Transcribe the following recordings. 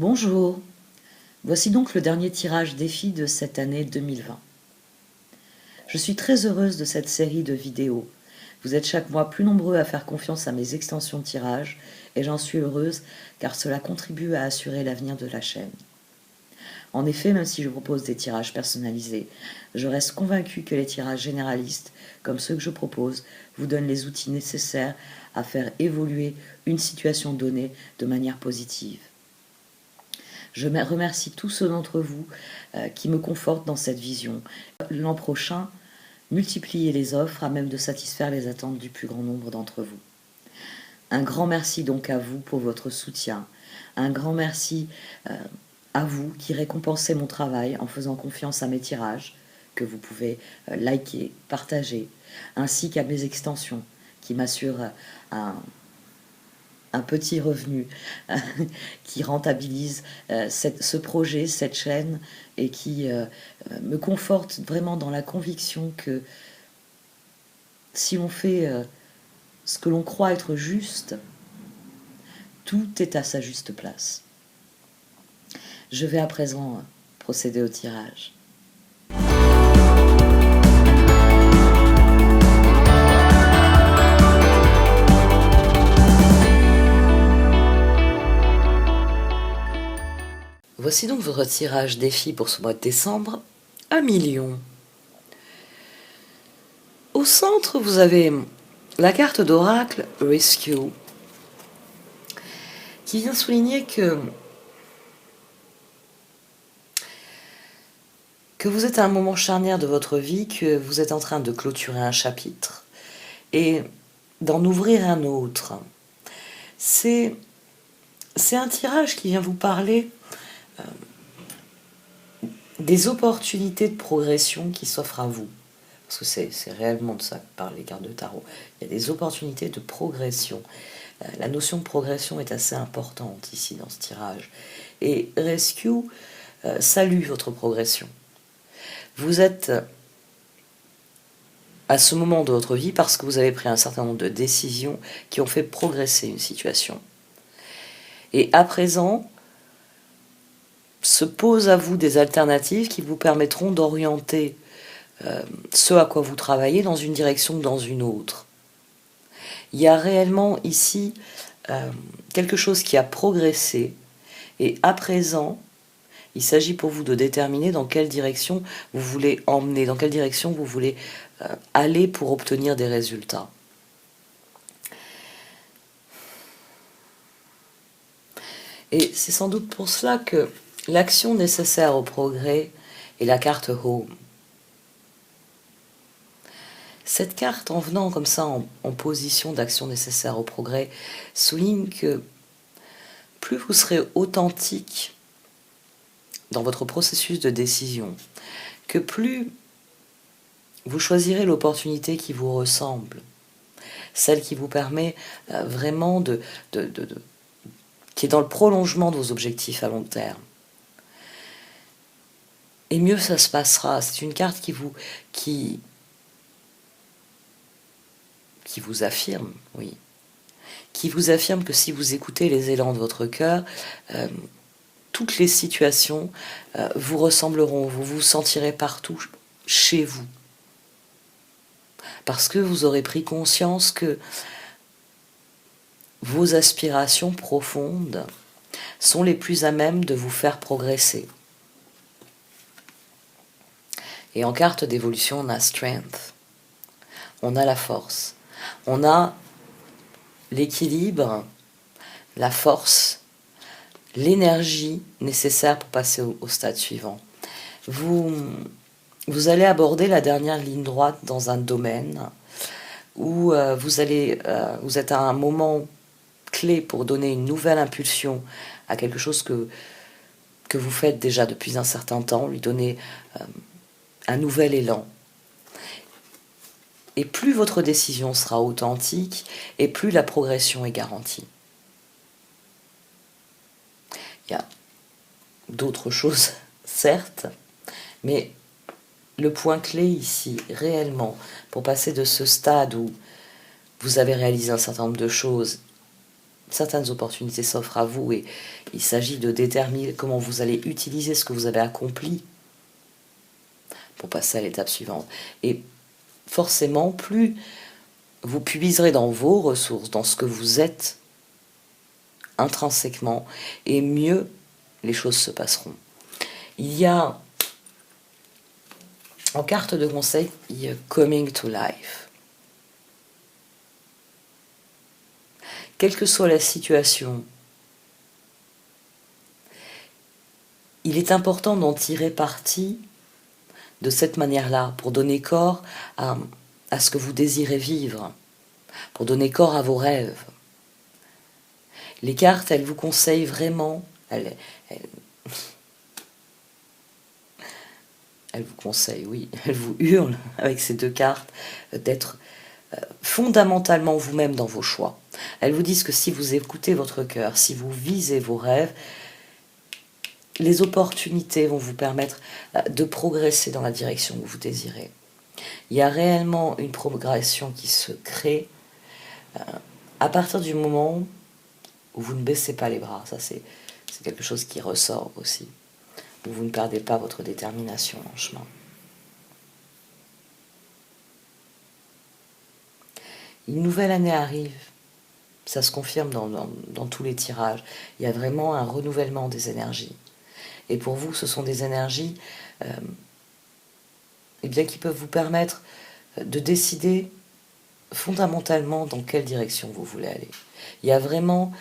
Bonjour, voici donc le dernier tirage défi de cette année 2020. Je suis très heureuse de cette série de vidéos. Vous êtes chaque mois plus nombreux à faire confiance à mes extensions de tirage et j'en suis heureuse car cela contribue à assurer l'avenir de la chaîne. En effet, même si je propose des tirages personnalisés, je reste convaincue que les tirages généralistes, comme ceux que je propose, vous donnent les outils nécessaires à faire évoluer une situation donnée de manière positive. Je remercie tous ceux d'entre vous qui me confortent dans cette vision. L'an prochain, multipliez les offres à même de satisfaire les attentes du plus grand nombre d'entre vous. Un grand merci donc à vous pour votre soutien. Un grand merci à vous qui récompensez mon travail en faisant confiance à mes tirages, que vous pouvez liker, partager, ainsi qu'à mes extensions qui m'assurent un petit revenu qui rentabilise ce projet, cette chaîne, et qui me conforte vraiment dans la conviction que si on fait ce que l'on croit être juste, tout est à sa juste place. Je vais à présent procéder au tirage. Voici donc votre tirage défi pour ce mois de décembre, 1 million. Au centre, vous avez la carte d'oracle Rescue, qui vient souligner que vous êtes à un moment charnière de votre vie, que vous êtes en train de clôturer un chapitre et d'en ouvrir un autre. C'est un tirage qui vient vous parler des opportunités de progression qui s'offrent à vous. Parce que c'est réellement de ça que parlent les cartes de tarot. Il y a des opportunités de progression. La notion de progression est assez importante ici dans ce tirage. Et Rescue salue votre progression. Vous êtes à ce moment de votre vie parce que vous avez pris un certain nombre de décisions qui ont fait progresser une situation. Et à présent, se posent à vous des alternatives qui vous permettront d'orienter ce à quoi vous travaillez dans une direction ou dans une autre. Il y a réellement ici quelque chose qui a progressé et à présent, il s'agit pour vous de déterminer dans quelle direction vous voulez emmener, dans quelle direction vous voulez aller pour obtenir des résultats. Et c'est sans doute pour cela que l'action nécessaire au progrès est la carte Home. Cette carte, en venant comme ça en position d'action nécessaire au progrès, souligne que plus vous serez authentique dans votre processus de décision, que plus vous choisirez l'opportunité qui vous ressemble, celle qui vous permet vraiment qui est dans le prolongement de vos objectifs à long terme. Et mieux ça se passera. C'est une carte qui vous affirme, oui. Qui vous affirme que si vous écoutez les élans de votre cœur, toutes les situations vous ressembleront, vous vous sentirez partout chez vous. Parce que vous aurez pris conscience que vos aspirations profondes sont les plus à même de vous faire progresser. Et en carte d'évolution, on a Strength, on a la force, on a l'équilibre, la force, l'énergie nécessaire pour passer au stade suivant. Vous allez aborder la dernière ligne droite dans un domaine où vous êtes à un moment clé pour donner une nouvelle impulsion à quelque chose que vous faites déjà depuis un certain temps, lui donner un nouvel élan. Et plus votre décision sera authentique, et plus la progression est garantie. Il y a d'autres choses, certes, mais le point clé ici, réellement, pour passer de ce stade où vous avez réalisé un certain nombre de choses, certaines opportunités s'offrent à vous et il s'agit de déterminer comment vous allez utiliser ce que vous avez accompli pour passer à l'étape suivante. Et forcément, plus vous puiserez dans vos ressources, dans ce que vous êtes intrinsèquement, et mieux les choses se passeront. Il y a, en carte de conseil, il y a Coming to Life. Quelle que soit la situation, il est important d'en tirer parti de cette manière-là, pour donner corps à ce que vous désirez vivre, pour donner corps à vos rêves. Les cartes, elles vous conseillent vraiment, elles vous conseillent, oui, elles vous hurlent avec ces deux cartes d'être fondamentalement vous-même dans vos choix. Elles vous disent que si vous écoutez votre cœur, si vous visez vos rêves, les opportunités vont vous permettre de progresser dans la direction que vous désirez. Il y a réellement une progression qui se crée à partir du moment où vous ne baissez pas les bras. Ça, c'est quelque chose qui ressort aussi. Où vous ne perdez pas votre détermination en chemin. Une nouvelle année arrive. Ça se confirme dans tous les tirages. Il y a vraiment un renouvellement des énergies. Et pour vous, ce sont des énergies qui peuvent vous permettre de décider fondamentalement dans quelle direction vous voulez aller. Il y a vraiment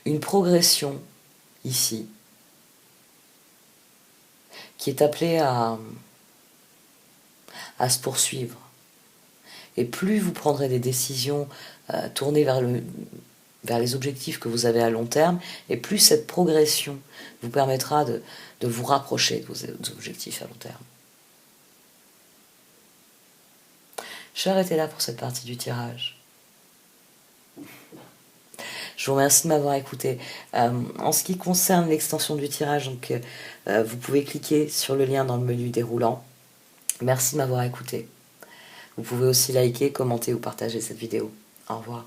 une progression ici qui est appelée à se poursuivre. Et plus vous prendrez des décisions tournées vers les objectifs que vous avez à long terme, et plus cette progression vous permettra de vous rapprocher de vos objectifs à long terme. Je vais arrêter là pour cette partie du tirage. Je vous remercie de m'avoir écouté. En ce qui concerne l'extension du tirage, donc, vous pouvez cliquer sur le lien dans le menu déroulant. Merci de m'avoir écouté. Vous pouvez aussi liker, commenter ou partager cette vidéo. Au revoir.